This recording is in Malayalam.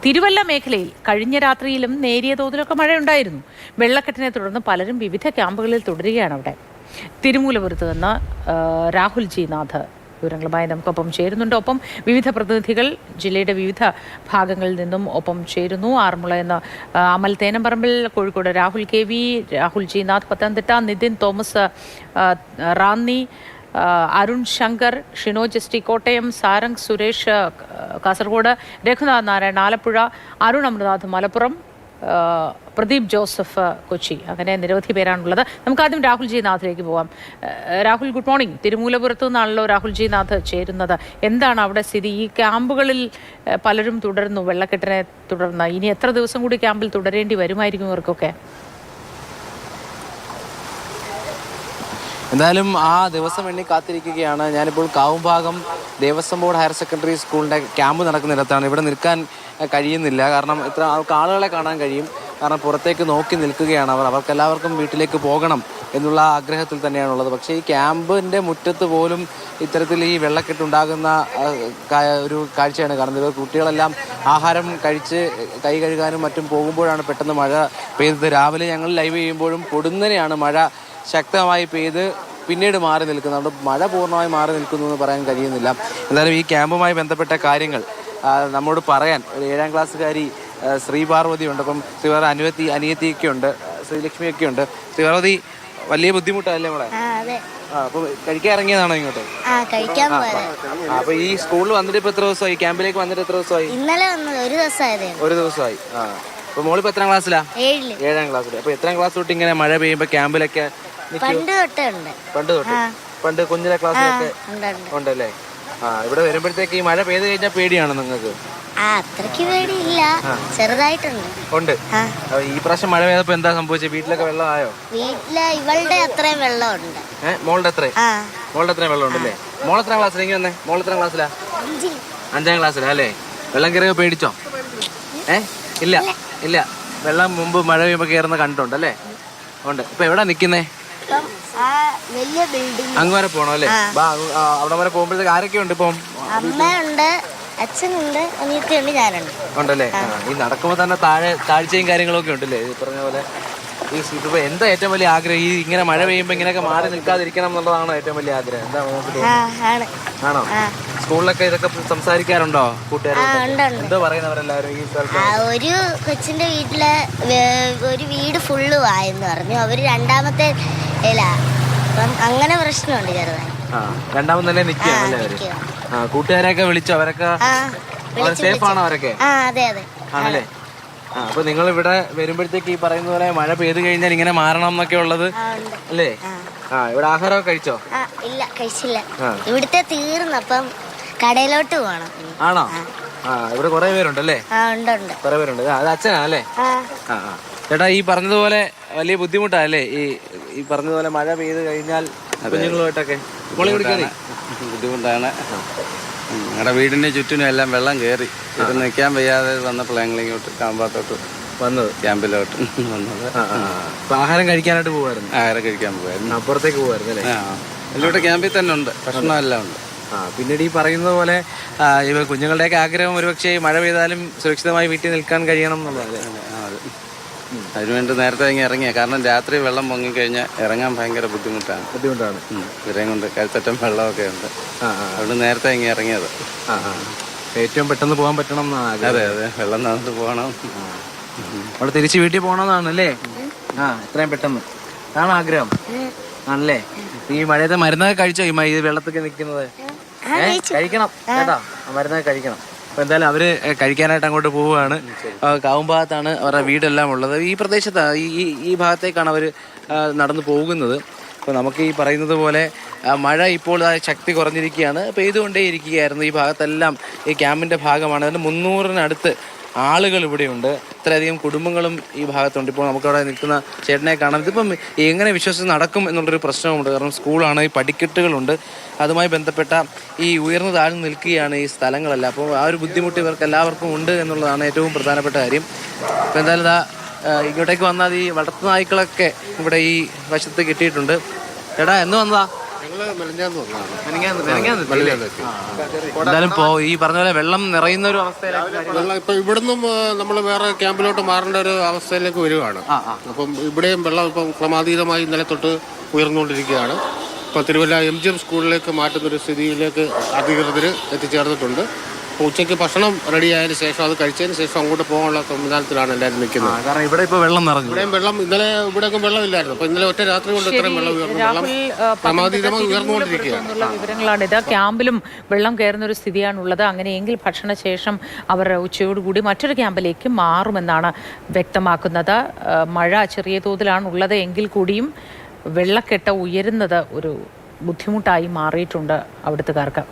തിരുവല്ല മേഖലയിൽ കഴിഞ്ഞ രാത്രിയിലും നേരിയ തോതിലൊക്കെ മഴയുണ്ടായിരുന്നു. വെള്ളക്കെട്ടിനെ തുടർന്ന് പലരും വിവിധ ക്യാമ്പുകളിൽ തുടരുകയാണ്. അവിടെ തിരുമൂലപുരത്ത് നിന്ന് രാഹുൽ ജി നാഥ് വിവരങ്ങളുമായി നമുക്കൊപ്പം ചേരുന്നുണ്ട്. ഒപ്പം വിവിധ പ്രതിനിധികൾ ജില്ലയുടെ വിവിധ ഭാഗങ്ങളിൽ നിന്നും ഒപ്പം ചേരുന്നു. ആറന്മുള എന്ന Amal Thenamparambil, Kozhikode Rahul K V, Rahul G Nath Pathanamthitta, Nithin Thomas Ranni, Arun Shankar, Shinoj S T Kottayam, Sarang Suresh Kasaragod, Raghunath Narayan Alappuzha, Arun Amruthath Malappuram, Pradeep Joseph Kochi, അങ്ങനെ നിരവധി പേരാണുള്ളത്. നമുക്ക് ആദ്യം രാഹുൽ ജി നാഥിലേക്ക് പോകാം. Rahul, good morning. തിരുമൂലപുരത്തു നിന്നാണല്ലോ രാഹുൽ ജി നാഥ് ചേരുന്നത്. എന്താണ് അവിടെ സ്ഥിതി? ഈ ക്യാമ്പുകളിൽ പലരും തുടരുന്നു വെള്ളക്കെട്ടിനെ തുടർന്ന്. ഇനി എത്ര ദിവസം കൂടി ക്യാമ്പിൽ തുടരേണ്ടി വരുമായിരിക്കും ഇവർക്കൊക്കെ? എന്തായാലും ആ ദിവസം എണ്ണി കാത്തിരിക്കുകയാണ്. ഞാനിപ്പോൾ Kavumbhagam Devaswom board higher secondary സ്കൂളിൻ്റെ ക്യാമ്പ് നടക്കുന്നിടത്താണ്. ഇവിടെ നിൽക്കാൻ കഴിയുന്നില്ല, കാരണം ഇത്ര ആളുകളെ കാണാൻ കഴിയും. കാരണം പുറത്തേക്ക് നോക്കി നിൽക്കുകയാണ് അവർക്കെല്ലാവർക്കും വീട്ടിലേക്ക് പോകണം എന്നുള്ള ആഗ്രഹത്തിൽ തന്നെയാണുള്ളത്. പക്ഷേ ഈ ക്യാമ്പിൻ്റെ മുറ്റത്ത് പോലും ഇത്തരത്തിൽ ഈ വെള്ളക്കെട്ടുണ്ടാകുന്ന ഒരു കാഴ്ചയാണ് കാണുന്നത്. കുട്ടികളെല്ലാം ആഹാരം കഴിച്ച് കൈ കഴുകാനും മറ്റും പോകുമ്പോഴാണ് പെട്ടെന്ന് മഴ പെയ്തത്. രാവിലെ ഞങ്ങൾ ലൈവ് ചെയ്യുമ്പോഴും പൊടുന്നനെയാണ് മഴ ശക്തമായി പെയ്ത് പിന്നീട് മാറി നിൽക്കുന്നത്. അതുകൊണ്ട് മഴ പൂർണ്ണമായി മാറി നിൽക്കുന്നു എന്ന് പറയാൻ കഴിയുന്നില്ല. എന്തായാലും ഈ ക്യാമ്പുമായി ബന്ധപ്പെട്ട കാര്യങ്ങൾ നമ്മോട് പറയാൻ ഒരു 7ാം ക്ലാസ്സുകാരി ശ്രീപാർവതി ഉണ്ട്. അപ്പം ശ്രീപാർവതി അനിയത്തിയൊക്കെ ഉണ്ട്, ശ്രീലക്ഷ്മിയൊക്കെ ഉണ്ട്. ശ്രീപാർവതി, വലിയ ബുദ്ധിമുട്ടല്ലേ നമ്മളെ? അപ്പം കഴിക്കാൻ ഇറങ്ങിയതാണോ ഇങ്ങോട്ട്? അപ്പൊ ഈ സ്കൂളിൽ വന്നിട്ട് ഇപ്പൊ എത്ര ദിവസമായി? ക്യാമ്പിലേക്ക് വന്നിട്ട് എത്ര ദിവസമായി? ഇന്നലെ വന്നത് ഒരു ദിവസമായി. അപ്പൊ മോളിപ്പോ എത്രാം ക്ലാസ്സിലാ? 7ാം ക്ലാസ്സിൽ. അപ്പൊ എത്രാം ക്ലാസ് തൊട്ട് ഇങ്ങനെ മഴ പെയ്യുമ്പോ ക്യാമ്പിലൊക്കെ പണ്ട് കുഞ്ഞിലെ ക്ലാസ്സിലൊക്കെ ഉണ്ടല്ലേ? ഇവിടെ വരുമ്പോഴത്തേക്ക് ഈ മഴ പെയ്ത് കഴിഞ്ഞാൽ പേടിയാണോ നിങ്ങൾക്ക്? അത്രയ്ക്ക് പേടിയില്ല, ചെറുതായിട്ടുണ്ട്. ഉണ്ട്. ഈ പ്രാവശ്യം മഴ പെയ്തപ്പോ എന്താ സംഭവിച്ചത്? വീട്ടിലൊക്കെ വെള്ളമായോ? വീട്ടില് ഇവളുടെ അത്രയും വെള്ളമുണ്ട്. മോളുടെ അത്രയും വെള്ളം ഉണ്ടല്ലേ? മോളെത്രാം ക്ലാസ്സിലേക്ക് വന്നേ? മോളെത്രാം ക്ലാസ്സിലാ? 5ാം ക്ലാസ്സിലാ അല്ലേ? വെള്ളം കയറിയോ? പേടിച്ചോ? ഇല്ല. വെള്ളം മുമ്പ് മഴ പെയ്യുമ്പോ കയറുന്ന കണ്ടിട്ടുണ്ടല്ലേ? ഉണ്ട്. ഇപ്പൊ എവിടാ നിക്കുന്നേ? വലിയ ബിൽഡിംഗ്. അങ്ങ് വരെ പോണോ അല്ലേ? അവിടെ വരെ പോകുമ്പോഴത്തേക്ക് ആരൊക്കെ ഉണ്ട്? ഇപ്പം അമ്മയുണ്ട്, അച്ഛനുണ്ട്, അനിയത്തിയുണ്ട്, ഞാനുണ്ട്. ഉണ്ടല്ലേ? ഈ നടക്കുമ്പോ തന്നെ താഴ്ചയും കാര്യങ്ങളൊക്കെ ഉണ്ടല്ലേ? ഈ പറഞ്ഞ പോലെ ഇപ്പൊ എന്താ ഏറ്റവും വലിയ ആഗ്രഹം? ഈ ഇങ്ങനെ മഴ പെയ്യുമ്പോ ഇങ്ങനെയൊക്കെ മാറി നിൽക്കാതിരിക്കണം എന്നുള്ളതാണോ ഏറ്റവും വലിയ ആഗ്രഹം? എന്താ ആണോ? സ്കൂളിലൊക്കെ ഇതൊക്കെ സംസാരിക്കാറുണ്ടോ കൂട്ടുകാരോട്? എന്തോ പറയുന്നവരെല്ലാവരും ഈ ഒരു കൊച്ചിന്റെ വീട്ടില് ഒരു വീട് ഫുള്ള് വായെന്ന് പറഞ്ഞു. അവര് 2ാമത്തെ അപ്പം അങ്ങനെ പ്രശ്നമുണ്ട് ചെറുതായി. രണ്ടാമത് തന്നെ നിൽക്കുകയാണല്ലേ അവര്? കൂട്ടുകാരെയൊക്കെ വിളിച്ചോ? അവരൊക്കെ സേഫ് ആണോ അവരൊക്കെ? അതെ ആണല്ലേ? അപ്പൊ നിങ്ങൾ ഇവിടെ വരുമ്പോഴത്തേക്ക് ഈ പറയുന്ന പോലെ മഴ പെയ്ത് കഴിഞ്ഞാൽ ഇങ്ങനെ മാറണം എന്നൊക്കെ ഉള്ളത് അല്ലേ? ഇവിടെ ആഹാരമൊക്കെ കഴിച്ചോ? ഇല്ല, കഴിച്ചില്ല. ഇവിടുത്തെ തീർന്നപ്പം കടയിലോട്ട് പോകണം. ആണോ? ഇവിടെ കുറെ പേരുണ്ടല്ലേ? കുറെ പേരുണ്ട്. അത് അച്ഛനാ അല്ലേ? ചേട്ടാ, ഈ പറഞ്ഞതുപോലെ വലിയ ബുദ്ധിമുട്ടല്ലേ ഈ പറഞ്ഞതുപോലെ മഴ പെയ്ത് കഴിഞ്ഞാൽ കുഞ്ഞുങ്ങളുമായിട്ടൊക്കെ? ബുദ്ധിമുട്ടാണ്. ഞങ്ങളുടെ വീടിന്റെ ചുറ്റിനും എല്ലാം വെള്ളം കയറി. ഇവിടെ നിൽക്കാൻ വയ്യാതെ വന്നപ്പോൾ ഞങ്ങൾ ഇങ്ങോട്ട് കാമ്പാത്തോട്ട് വന്നത്, ക്യാമ്പിലോട്ട് വന്നത്. ആഹാരം കഴിക്കാനായിട്ട് പോകുമായിരുന്നു? ആഹാരം കഴിക്കാൻ പോകുമായിരുന്നു. അപ്പുറത്തേക്ക് പോകുമായിരുന്നു അല്ലേ? എല്ലോട്ട് ക്യാമ്പിൽ തന്നെ ഉണ്ട്, ഭക്ഷണം എല്ലാം ഉണ്ട്. പിന്നീട് ഈ പറയുന്നത് പോലെ ഇവ കുഞ്ഞുങ്ങളുടെയൊക്കെ ആഗ്രഹം ഒരുപക്ഷെ മഴ പെയ്താലും സുരക്ഷിതമായി വീട്ടിൽ നിൽക്കാൻ കഴിയണം എന്നുള്ളതല്ലേ? അതിനുവേണ്ടി നേരത്തെ ഇറങ്ങിയ, കാരണം രാത്രി വെള്ളം പൊങ്ങിക്കഴിഞ്ഞാൽ ഇറങ്ങാൻ ഭയങ്കര ബുദ്ധിമുട്ടാണ്. ഇവരെയും കൊണ്ട് കരുത്തറ്റം വെള്ളമൊക്കെ ഉണ്ട്. അതുകൊണ്ട് നേരത്തെ ഇറങ്ങിയത്. ഏറ്റവും പെട്ടെന്ന് പോകാൻ പറ്റണം എന്നാണ്. അതെ, വെള്ളം നടന്നിട്ട് പോകണം. അവിടെ തിരിച്ച് വീട്ടിൽ പോകണമെന്നാണല്ലേ? എത്രയും പെട്ടെന്ന് അതാണ് ആഗ്രഹം ആണല്ലേ? ഈ മഴയത്തെ മരുന്നൊക്കെ കഴിച്ചോ? ഈ വെള്ളത്തൊക്കെ നിൽക്കുന്നത് കഴിക്കണം കേട്ടോ, മരുന്നൊക്കെ കഴിക്കണം. അപ്പോൾ എന്തായാലും അവർ കഴിക്കാനായിട്ട് അങ്ങോട്ട് പോവുകയാണ്. കാവുംഭാഗത്താണ് അവരുടെ വീടെല്ലാം ഉള്ളത്. ഈ പ്രദേശത്ത് ഈ ഭാഗത്തേക്കാണ് അവർ നടന്നു പോകുന്നത്. അപ്പോൾ നമുക്ക് ഈ പറയുന്നത് പോലെ മഴ ഇപ്പോൾ ശക്തി കുറഞ്ഞിരിക്കുകയാണ്, പെയ്തുകൊണ്ടേ ഇരിക്കുകയായിരുന്നു. ഈ ഭാഗത്തെല്ലാം ഈ ക്യാമ്പിൻ്റെ ഭാഗമാണ്. അതിന് 300-നടുത്ത് ആളുകൾ ഇവിടെയുണ്ട്. ഇത്രയധികം കുടുംബങ്ങളും ഈ ഭാഗത്തുണ്ട്. ഇപ്പോൾ നമുക്കവിടെ നിൽക്കുന്ന ചേട്ടനെ കാണാം. ഇതിപ്പം എങ്ങനെ വിശ്വസിച്ച് നടക്കും എന്നുള്ളൊരു പ്രശ്നമുണ്ട്. കാരണം സ്കൂളാണ്, ഈ പടിക്കെട്ടുകളുണ്ട്, അതുമായി ബന്ധപ്പെട്ട ഈ ഉയർന്നു താഴ്ന്നു നിൽക്കുകയാണ് ഈ സ്ഥലങ്ങളെല്ലാം. അപ്പോൾ ആ ഒരു ബുദ്ധിമുട്ട് ഇവർക്ക് എല്ലാവർക്കും ഉണ്ട് എന്നുള്ളതാണ് ഏറ്റവും പ്രധാനപ്പെട്ട കാര്യം. അപ്പോൾ എന്തായാലും ഇങ്ങോട്ടേക്ക് വന്നാൽ ഈ വളർത്തു നായ്ക്കളൊക്കെ ഇവിടെ ഈ വശത്ത് കിട്ടിയിട്ടുണ്ട്. ചേട്ടാ, എന്ന് വന്നതാ? എന്തായാലും ഈ പറഞ്ഞ പോലെ വെള്ളം നിറയുന്ന ഒരു അവസ്ഥയിലേക്ക് വെള്ളം ഇപ്പൊ ഇവിടുന്നും നമ്മൾ വേറെ ക്യാമ്പിലോട്ട് മാറേണ്ട ഒരു അവസ്ഥയിലേക്ക് വരികയാണ്. അപ്പം ഇവിടെയും വെള്ളം ഇപ്പം ക്രമാതീതമായി ഇന്നലെ തൊട്ട് ഉയർന്നുകൊണ്ടിരിക്കുകയാണ്. ഇപ്പോൾ തിരുവല്ല MGM സ്കൂളിലേക്ക് മാറ്റുന്നൊരു സ്ഥിതിയിലേക്ക് അധികൃതർ എത്തിച്ചേർന്നിട്ടുണ്ട്. അപ്പോൾ ഉച്ചയ്ക്ക് ഭക്ഷണം റെഡിയായതിനു ശേഷം അത് കഴിച്ചതിന് ശേഷം അങ്ങോട്ട് പോകാനുള്ള സംവിധാനത്തിലാണ് എല്ലാവരും നിൽക്കുന്നത്. കാരണം ഇവിടെ ഇപ്പോൾ വെള്ളം നിറഞ്ഞു. ഇവിടെയും വെള്ളം ഇന്നലെ ഇവിടെയൊക്കെ വെള്ളമില്ലായിരുന്നു. അപ്പോൾ ഇന്നലെ ഒറ്റ രാത്രി കൊണ്ട് ഇത്രയും വെള്ളം ഉയർന്നു. വെള്ളം ക്രമാതീതമായി ഉയർന്നുകൊണ്ടിരിക്കുകയാണ്. വിവരങ്ങളാണിത്. ക്യാമ്പിലും വെള്ളം കയറുന്ന ഒരു സ്ഥിതിയാണുള്ളത്. അങ്ങനെയെങ്കിൽ ഭക്ഷണശേഷം അവർ ഉച്ചയോടുകൂടി മറ്റൊരു ക്യാമ്പിലേക്ക് മാറുമെന്നാണ് വ്യക്തമാക്കുന്നത്. മഴ ചെറിയ തോതിലാണ് ഉള്ളത് എങ്കിൽ കൂടിയും വെള്ളക്കെട്ട് ഉയരുന്നത് ഒരു ബുദ്ധിമുട്ടായി മാറിയിട്ടുണ്ട് അവിടുത്തുകാർക്ക്.